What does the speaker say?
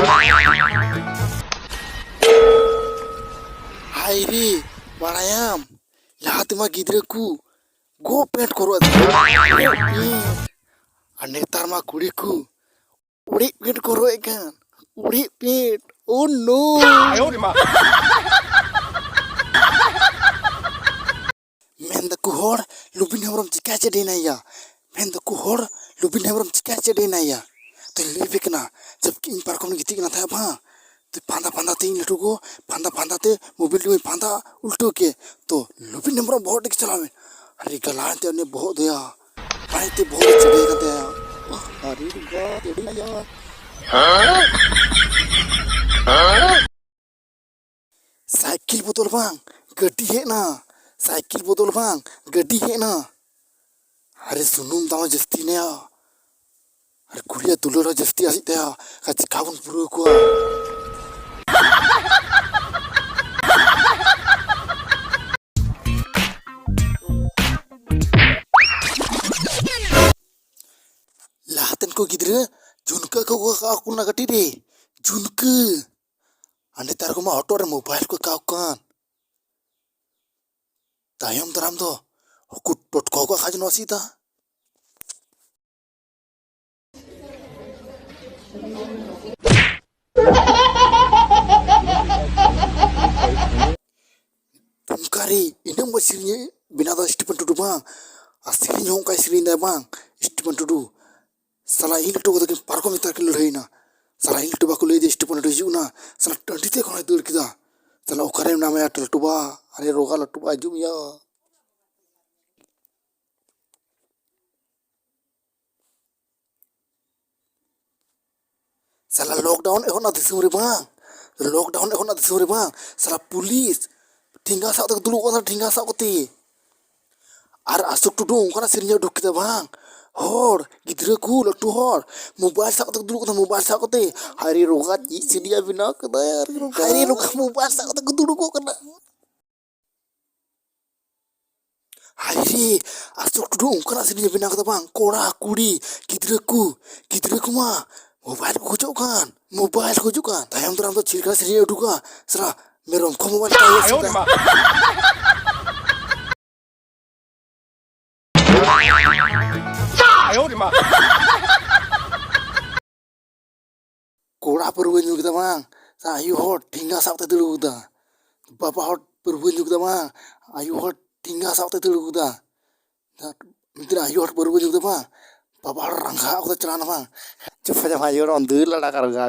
Hai ri, barayam. Lahat ma gidre ku go pet koro netar ma kuri ku uri pet koro kan uri pet. Oh no. Men da ku hor lubin hamram chika chede na ya. Men da ku hor lubin hamram chika chede na ya. तो ले ना जब इन पार्कों में गीती ना था वहाँ तो फांदा फांदा ते इन लटू को फांदा ते मोबाइल में फांदा उल्टो के तो लुपिन नंबर बहुत दिख चला में अरे गलान ते उन्हें बहुत दिया पानी ते बहुत चढ़े करते हैं अरे गॉड ये ना यार साइकिल बोतल बांग गड्डी है ना साइकिल बोतल बांग गड्डी है ना अरे सुनुम दाम जस्ती ने अरे कुड़िया दुलरा जस्ती आसी ते कच्ची खावन पुरो को lahatan ko gidre junka ko aku na gati de junka ane tar ko ma auto re mobile ko ka kan tayam taram do aku tot ko khaj no sita tumkari ina masirnya binada Stephen Tudu bang asli nyong kai sri nda bang Stephen Tudu salah ini tuh kita parko mitar ke lurah ina salah ini tuh baku lede Stephen Tudu juna salah tadi kalau itu kita salah ukare namanya tuba are roga tuba jum ya salah lockdown ehon ada sumber bang lockdown ehon ada sumber bang salah pulis tinggal saat itu dulu kan tinggal saat itu ar asuk tuh dong karena sirinya duk kita bang hor gidre ku latu hor mobile sak tak dulu kata mobile sak te hari rogat isi dia bina kata hari rogat mobile sak tak dulu kok kena hari asuk tuh dong karena sirinya bina kata bang kora kuri gidre ku mah mobile ku kan tayam tuh ramto cirka sirinya duka serah merom ko mobile tayo कोड़ा पर बन जुगदा मांग आयु हट ठिंगा सावते दुलुगदा बाबा हट पर बन जुगदा मांग आयु हट ठिंगा सावते दुलुगदा मित्र आयु हट पर बन जुगदा मांग बाबा रंगा को चलाना मांग चुप जा भाई और अंदर लड़ा कर गा